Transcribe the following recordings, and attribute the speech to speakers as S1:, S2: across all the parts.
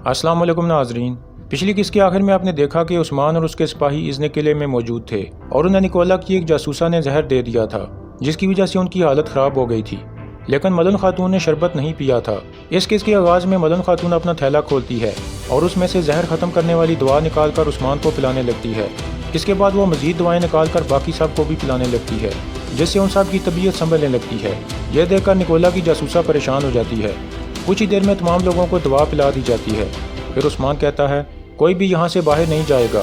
S1: السلام علیکم ناظرین۔ پچھلی قسط کے آخر میں آپ نے دیکھا کہ عثمان اور اس کے سپاہی ازن قلعے میں موجود تھے اور انہیں نکولا کی ایک جاسوسہ نے زہر دے دیا تھا جس کی وجہ سے ان کی حالت خراب ہو گئی تھی، لیکن ملن خاتون نے شربت نہیں پیا تھا۔ اس قسط کے آغاز میں ملن خاتون اپنا تھیلا کھولتی ہے اور اس میں سے زہر ختم کرنے والی دوا نکال کر عثمان کو پلانے لگتی ہے۔ اس کے بعد وہ مزید دوائیں نکال کر باقی سب کو بھی پلانے لگتی ہے، جس سے ان سب کی طبیعت سنبھلنے لگتی ہے۔ یہ دیکھ کر نکولا کی جاسوسہ پریشان ہو جاتی ہے۔ کچھ ہی دیر میں تمام لوگوں کو دوا پلا دی جاتی ہے۔ پھر عثمان کہتا ہے کوئی بھی یہاں سے باہر نہیں جائے گا۔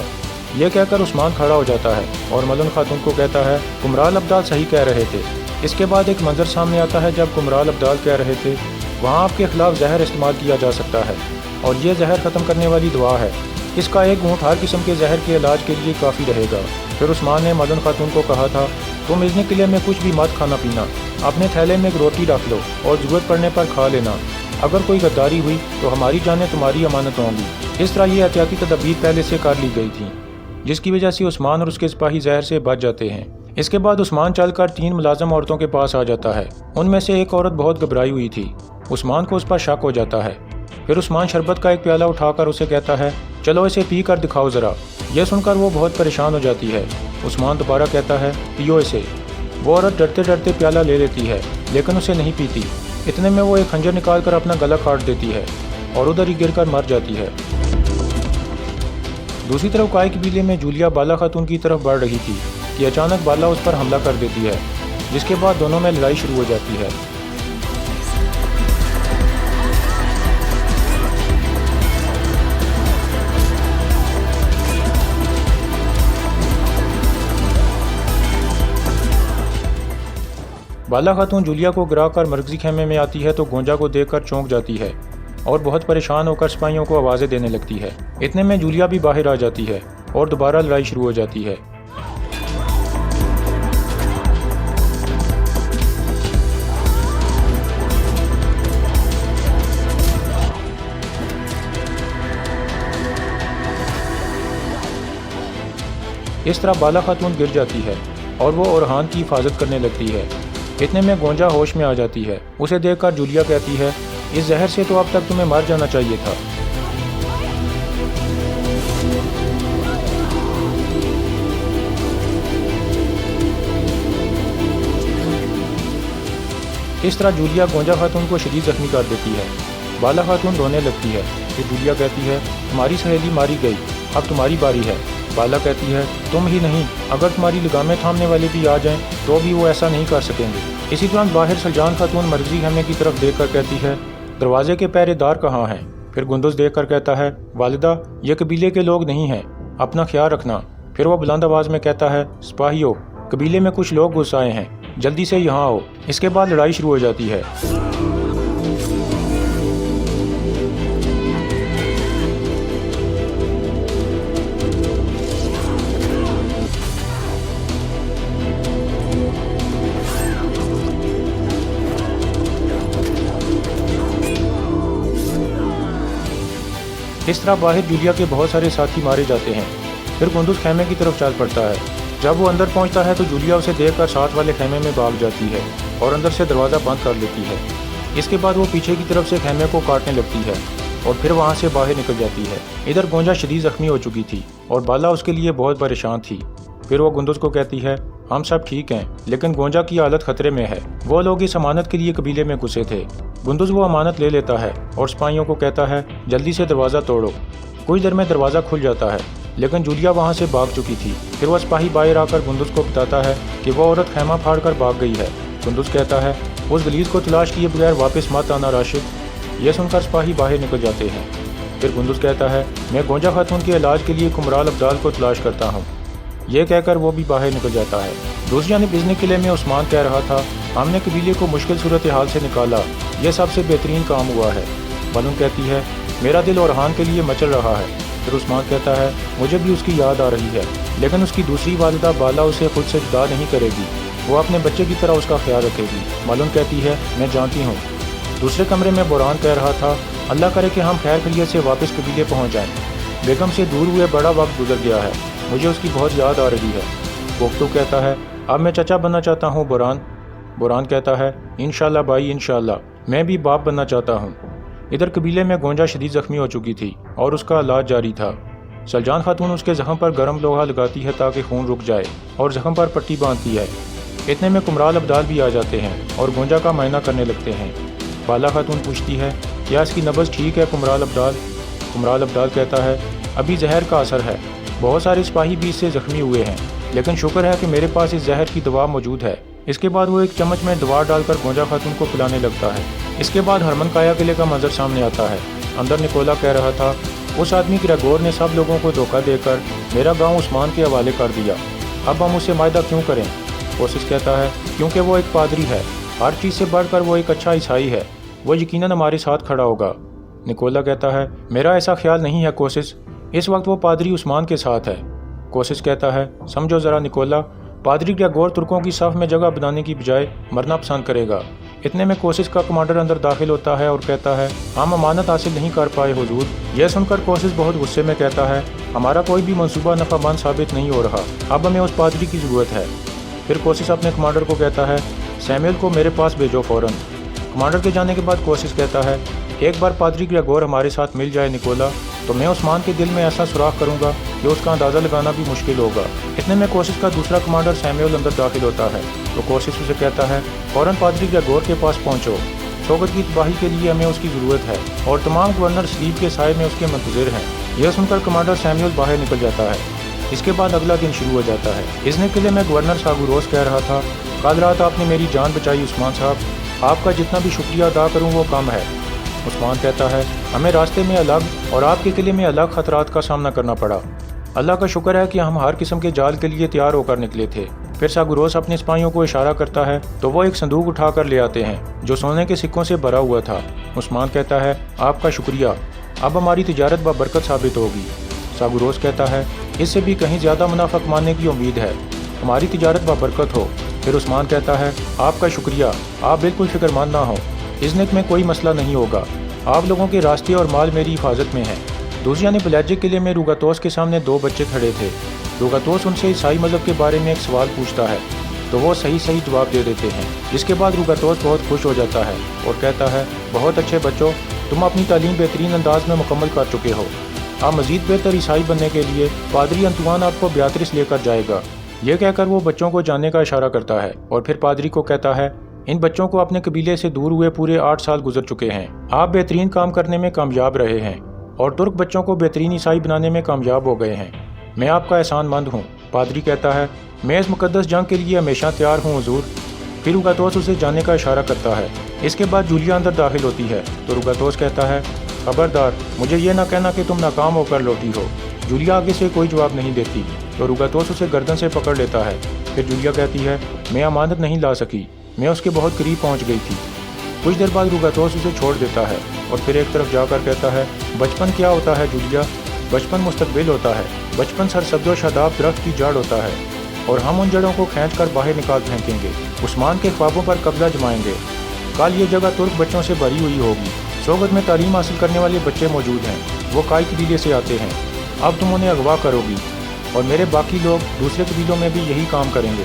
S1: یہ کہہ کر عثمان کھڑا ہو جاتا ہے اور ملن خاتون کو کہتا ہے کمرال ابدال صحیح کہہ رہے تھے۔ اس کے بعد ایک منظر سامنے آتا ہے جب کمرال ابدال کہہ رہے تھے وہاں آپ کے خلاف زہر استعمال کیا جا سکتا ہے اور یہ زہر ختم کرنے والی دوا ہے۔ اس کا ایک گھونٹ ہر قسم کے زہر کے علاج کے لیے کافی رہے گا۔ پھر عثمان نے ملن خاتون کو کہا تھا تم ازن قلعے میں کچھ بھی مت کھانا پینا، اپنے تھیلے میں ایک روٹی رکھ لو اور ضرورت پڑنے پر کھا لینا۔ اگر کوئی غداری ہوئی تو ہماری جانیں تمہاری امانت ہوں گی۔ اس طرح یہ احتیاطی تدابیر پہلے سے کر لی گئی تھیں، جس کی وجہ سے عثمان اور اس کے سپاہی زہر سے بچ جاتے ہیں۔ اس کے بعد عثمان چل کر 3 ملازم عورتوں کے پاس آ جاتا ہے۔ ان میں سے ایک عورت بہت گھبرائی ہوئی تھی۔ عثمان کو اس پر شک ہو جاتا ہے۔ پھر عثمان شربت کا ایک پیالہ اٹھا کر اسے کہتا ہے چلو اسے پی کر دکھاؤ ذرا۔ یہ سن کر وہ بہت پریشان ہو جاتی ہے۔ عثمان دوبارہ کہتا ہے پیو اسے۔ وہ عورت ڈرتے ڈرتے پیالہ لے لیتی ہے لیکن اسے نہیں پیتی۔ اتنے میں وہ ایک خنجر نکال کر اپنا گلا کاٹ دیتی ہے اور ادھر ہی گر کر مر جاتی ہے۔ دوسری طرف کائی قبیلے میں جولیا بالا خاتون کی طرف بڑھ رہی تھی کہ اچانک بالا اس پر حملہ کر دیتی ہے، جس کے بعد دونوں میں لڑائی شروع ہو جاتی ہے۔ بالا خاتون جولیا کو گرا کر مرکزی خیمے میں آتی ہے تو گونجا کو دیکھ کر چونک جاتی ہے اور بہت پریشان ہو کر سپاہیوں کو آوازیں دینے لگتی ہے۔ اتنے میں جولیا بھی باہر آ جاتی ہے اور دوبارہ لڑائی شروع ہو جاتی ہے۔ اس طرح بالا خاتون گر جاتی ہے اور وہ اورحان کی حفاظت کرنے لگتی ہے۔ اتنے میں گونجا ہوش میں آ جاتی ہے۔ اسے دیکھ کر جولیا کہتی ہے اس زہر سے تو اب تک تمہیں مر جانا چاہیے تھا۔ اس طرح جولیا گونجا خاتون کو شدید زخمی کر دیتی ہے۔ بالا خاتون رونے لگتی ہے۔ پھر جولیا کہتی ہے تمہاری سہیلی ماری گئی، اب تمہاری باری ہے۔ بالا کہتی ہے تم ہی نہیں، اگر تمہاری لگامیں تھامنے والے بھی آ جائیں تو بھی وہ ایسا نہیں کر سکیں گے۔ اسی دوران باہر سلجان خاتون مرکزی خیمے کی طرف دیکھ کر کہتی ہے دروازے کے پہرے دار کہاں ہیں؟ پھر گندز دیکھ کر کہتا ہے والدہ یہ قبیلے کے لوگ نہیں ہیں، اپنا خیال رکھنا۔ پھر وہ بلند آواز میں کہتا ہے سپاہیو، قبیلے میں کچھ لوگ گھس آئے ہیں، جلدی سے یہاں آؤ۔ اس کے بعد لڑائی شروع ہو جاتی ہے۔ اس طرح باہر جولیا کے بہت سارے ساتھی مارے جاتے ہیں۔ پھر گندز خیمے کی طرف چل پڑتا ہے۔ جب وہ اندر پہنچتا ہے تو جولیا اسے دیکھ کر ساتھ والے خیمے میں بھاگ جاتی ہے اور اندر سے دروازہ بند کر لیتی ہے۔ اس کے بعد وہ پیچھے کی طرف سے خیمے کو کاٹنے لگتی ہے اور پھر وہاں سے باہر نکل جاتی ہے۔ ادھر گونجا شدید زخمی ہو چکی تھی اور بالا اس کے لیے بہت پریشان تھی۔ پھر وہ گندز کو کہتی ہے ہم سب ٹھیک ہیں لیکن گونجا کی حالت خطرے میں ہے، وہ لوگ اس امانت کے لیے قبیلے میں گھسے تھے۔ گندز وہ امانت لے لیتا ہے اور سپاہیوں کو کہتا ہے جلدی سے دروازہ توڑو۔ کچھ دیر میں دروازہ کھل جاتا ہے لیکن جولیا وہاں سے بھاگ چکی تھی۔ پھر وہ سپاہی باہر آ کر گندز کو بتاتا ہے کہ وہ عورت خیمہ پھاڑ کر بھاگ گئی ہے۔ گندز کہتا ہے اس غلیظ کو تلاش کیے بغیر واپس مت آنا راشد۔ یہ سن کر سپاہی باہر نکل جاتے ہیں۔ پھر گندز کہتا ہے میں گونجا خاتون کے علاج کے لیے کمرال ابدال کو تلاش کرتا ہوں۔ یہ کہہ کر وہ بھی باہر نکل جاتا ہے۔ دوسری جانب ازن قلعے میں عثمان کہہ رہا تھا ہم نے قبیلے کو مشکل صورتحال سے نکالا، یہ سب سے بہترین کام ہوا ہے۔ ملن کہتی ہے میرا دل اورحان کے لیے مچل رہا ہے۔ پھر عثمان کہتا ہے مجھے بھی اس کی یاد آ رہی ہے، لیکن اس کی دوسری والدہ بالا اسے خود سے جدا نہیں کرے گی، وہ اپنے بچے کی طرح اس کا خیال رکھے گی۔ ملن کہتی ہے میں جانتی ہوں۔ دوسرے کمرے میں بوران کہہ رہا تھا اللہ کرے کہ ہم خیر خیریت سے واپس قبیلے پہنچ جائیں، بیگم سے دور ہوئے بڑا وقت گزر گیا ہے، مجھے اس کی بہت یاد آ رہی ہے۔ پوختو کہتا ہے اب میں چچا بننا چاہتا ہوں بوران۔ بوران کہتا ہے انشاءاللہ بھائی انشاءاللہ، میں بھی باپ بننا چاہتا ہوں۔ ادھر قبیلے میں گونجا شدید زخمی ہو چکی تھی اور اس کا علاج جاری تھا۔ سلجان خاتون اس کے زخم پر گرم لوہا لگاتی ہے تاکہ خون رک جائے اور زخم پر پٹی باندھتی ہے۔ اتنے میں کمرال ابدال بھی آ جاتے ہیں اور گونجا کا معائنہ کرنے لگتے ہیں۔ بالا خاتون پوچھتی ہے کیا اس کی نبض ٹھیک ہے کمرال ابدال؟ کمرال ابدال کہتا ہے ابھی زہر کا اثر ہے، بہت سارے سپاہی بھی اس سے زخمی ہوئے ہیں، لیکن شکر ہے کہ میرے پاس اس زہر کی دوا موجود ہے۔ اس کے بعد وہ ایک چمچ میں دوا ڈال کر گونجا خاتون کو پلانے لگتا ہے۔ اس کے بعد ہرمن کایا قلعے کا منظر سامنے آتا ہے۔ اندر نکولا کہہ رہا تھا اس آدمی گریگور نے سب لوگوں کو دھوکہ دے کر میرا گاؤں عثمان کے حوالے کر دیا، اب ہم اسے معاہدہ کیوں کریں؟ کوسس کہتا ہے کیونکہ وہ ایک پادری ہے، ہر چیز سے بڑھ کر وہ ایک اچھا عیسائی ہے، وہ یقیناً ہمارے ساتھ کھڑا ہوگا۔ نکولا کہتا ہے میرا ایسا خیال نہیں ہے کوسس، اس وقت وہ پادری عثمان کے ساتھ ہے۔ کوسس کہتا ہے سمجھو ذرا نکولا، پادری گریگور ترکوں کی صف میں جگہ بنانے کی بجائے مرنا پسند کرے گا۔ اتنے میں کوسس کا کمانڈر اندر داخل ہوتا ہے اور کہتا ہے ہم امانت حاصل نہیں کر پائے حضور۔ یہ سن کر کوسس بہت غصے میں کہتا ہے ہمارا کوئی بھی منصوبہ نفع مند ثابت نہیں ہو رہا، اب ہمیں اس پادری کی ضرورت ہے۔ پھر کوسس اپنے کمانڈر کو کہتا ہے سیمیل کو میرے پاس بھیجو فوراً۔ کمانڈر کے جانے کے بعد کوسس کہتا ہے ایک بار پادری گریگور ہمارے ساتھ مل جائے نکولا تو میں عثمان کے دل میں ایسا سوراخ کروں گا کہ اس کا اندازہ لگانا بھی مشکل ہوگا۔ اتنے میں کوسس کا دوسرا کمانڈر سیمیول اندر داخل ہوتا ہے تو کوسس اسے کہتا ہے فوراً پادری گریگور کے پاس پہنچو، شوکت کی تباہی کے لیے ہمیں اس کی ضرورت ہے اور تمام گورنر سلیب کے سائے میں اس کے منتظر ہیں۔ یہ سن کر کمانڈر سیمیول باہر نکل جاتا ہے۔ اس کے بعد اگلا دن شروع ہو جاتا ہے۔ اس نے قلعے میں گورنر ساگوروس کہہ رہا تھا کل رات آپ نے میری جان بچائی عثمان صاحب، آپ کا جتنا بھی شکریہ ادا کروں وہ کم ہے۔ عثمان کہتا ہے ہمیں راستے میں الگ اور آپ کے قلعے میں الگ خطرات کا سامنا کرنا پڑا، اللہ کا شکر ہے کہ ہم ہر قسم کے جال کے لیے تیار ہو کر نکلے تھے۔ پھر ساگوروس اپنے سپاہیوں کو اشارہ کرتا ہے تو وہ ایک صندوق اٹھا کر لے آتے ہیں جو سونے کے سکوں سے بھرا ہوا تھا۔ عثمان کہتا ہے آپ کا شکریہ، اب ہماری تجارت بابرکت ثابت ہوگی۔ ساگوروس کہتا ہے اس سے بھی کہیں زیادہ منافع کمانے کی امید ہے، ہماری تجارت بابرکت ہو۔ پھر عثمان کہتا ہے آپ کا شکریہ، آپ بالکل فکر مند نہ ہو، ازنک میں کوئی مسئلہ نہیں ہوگا، آپ لوگوں کے راستے اور مال میری حفاظت میں ہے۔ دوسری جانب بلیجک قلعے میں روگاتوس کے سامنے دو بچے کھڑے تھے۔ روگاتوس ان سے عیسائی مذہب کے بارے میں ایک سوال پوچھتا ہے تو وہ صحیح جواب دے دیتے ہیں، جس کے بعد روگاتوس بہت خوش ہو جاتا ہے اور کہتا ہے بہت اچھے بچوں، تم اپنی تعلیم بہترین انداز میں مکمل کر چکے ہو، آپ مزید بہتر عیسائی بننے کے لیے پادری انتوان آپ کو بیاترس لے کر جائے گا۔ یہ کہہ کر وہ بچوں کو جانے کا اشارہ کرتا ہے اور پھر پادری کو کہتا ہے ان بچوں کو اپنے قبیلے سے دور ہوئے پورے 8 سال گزر چکے ہیں، آپ بہترین کام کرنے میں کامیاب رہے ہیں اور ترک بچوں کو بہترین عیسائی بنانے میں کامیاب ہو گئے ہیں، میں آپ کا احسان مند ہوں۔ پادری کہتا ہے میں اس مقدس جنگ کے لیے ہمیشہ تیار ہوں حضور۔ پھر روگاتوس اسے جانے کا اشارہ کرتا ہے۔ اس کے بعد جولیا اندر داخل ہوتی ہے تو روگاتوس کہتا ہے خبردار مجھے یہ نہ کہنا کہ تم ناکام ہو کر لوٹی ہو۔ جولیا آگے سے کوئی جواب نہیں دیتی تو روگاتوس اسے گردن سے پکڑ لیتا ہے۔ پھر جولیا کہتی ہے میں امانت نہیں لا سکی، میں اس کے بہت قریب پہنچ گئی تھی۔ کچھ دیر بعد روگاتوس اسے چھوڑ دیتا ہے اور پھر ایک طرف جا کر کہتا ہے بچپن کیا ہوتا ہے جولیا؟ بچپن مستقبل ہوتا ہے، بچپن سرسبز و شاداب درخت کی جڑ ہوتا ہے اور ہم ان جڑوں کو کھینچ کر باہر نکال پھینکیں گے، عثمان کے خوابوں پر قبضہ جمائیں گے۔ کل یہ جگہ ترک بچوں سے بھری ہوئی ہوگی، سوگت میں تعلیم حاصل کرنے والے بچے موجود ہیں، وہ کائی قبیلے سے آتے ہیں، اب تم انہیں اغوا کرو گی اور میرے باقی لوگ دوسرے قبیلوں میں بھی یہی کام کریں گے۔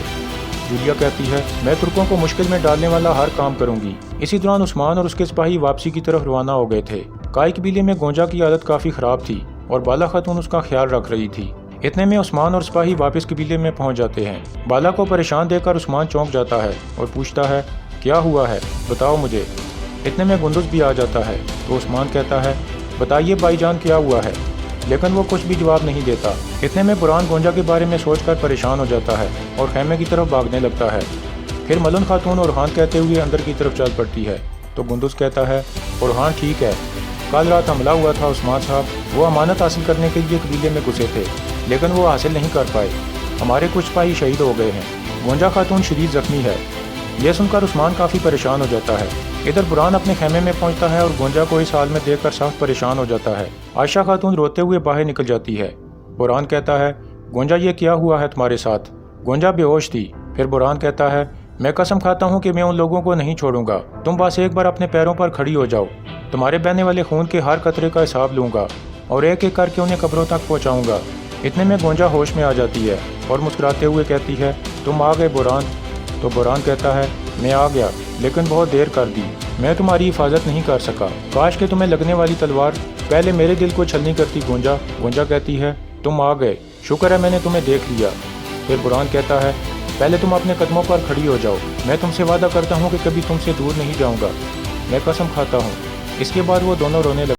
S1: جولیا کہتی ہے میں ترکوں کو مشکل میں ڈالنے والا ہر کام کروں گی۔ اسی دوران عثمان اور اس کے سپاہی واپسی کی طرف روانہ ہو گئے تھے۔ کائی قبیلے میں گونجا کی حالت کافی خراب تھی اور بالا خاتون اس کا خیال رکھ رہی تھی۔ اتنے میں عثمان اور سپاہی واپس قبیلے میں پہنچ جاتے ہیں۔ بالا کو پریشان دیکھ کر عثمان چونک جاتا ہے اور پوچھتا ہے کیا ہوا ہے بتاؤ مجھے۔ اتنے میں گندز بھی آ جاتا ہے تو عثمان کہتا ہے بتائیے بھائی جان کیا ہوا ہے، لیکن وہ کچھ بھی جواب نہیں دیتا۔ اتنے میں بران گونجا کے بارے میں سوچ کر پریشان ہو جاتا ہے اور خیمے کی طرف بھاگنے لگتا ہے۔ پھر ملن خاتون اورحان کہتے ہوئے اندر کی طرف چل پڑتی ہے تو گندز کہتا ہے اورحان ٹھیک ہے، کل رات حملہ ہوا تھا عثمان صاحب، وہ امانت حاصل کرنے کے لیے قبیلے میں گھسے تھے لیکن وہ حاصل نہیں کر پائے، ہمارے کچھ سپاہی شہید ہو گئے ہیں، گونجا خاتون شدید زخمی ہے۔ یہ سن کر عثمان کافی پریشان ہو جاتا ہے۔ ادھر بران اپنے خیمے میں پہنچتا ہے اور گونجا کو اس حال میں دیکھ کر سخت پریشان ہو جاتا ہے۔ عائشہ خاتون روتے ہوئے باہر نکل جاتی ہے۔ بران کہتا ہے گونجا یہ کیا ہوا ہے تمہارے ساتھ؟ گونجا بے ہوش تھی۔ پھر بران کہتا ہے میں قسم کھاتا ہوں کہ میں ان لوگوں کو نہیں چھوڑوں گا، تم بس ایک بار اپنے پیروں پر کھڑی ہو جاؤ، تمہارے بہنے والے خون کے ہر قطرے کا حساب لوں گا اور ایک ایک کر کے انہیں قبروں تک پہنچاؤں گا۔ اتنے میں گونجا ہوش میں آ جاتی ہے اور مسکراتے ہوئے کہتی ہے تم آ گئے بران؟ تو بران کہتا ہے میں آ گیا لیکن بہت دیر کر دی، میں تمہاری حفاظت نہیں کر سکا، کاش کہ تمہیں لگنے والی تلوار پہلے میرے دل کو چھلنی کرتی۔ گونجا کہتی ہے تم آ گئے، شکر ہے میں نے تمہیں دیکھ لیا۔ پھر بران کہتا ہے پہلے تم اپنے قدموں پر کھڑی ہو جاؤ، میں تم سے وعدہ کرتا ہوں کہ کبھی تم سے دور نہیں جاؤں گا، میں قسم کھاتا ہوں۔ اس کے بعد وہ دونوں رونے لگے۔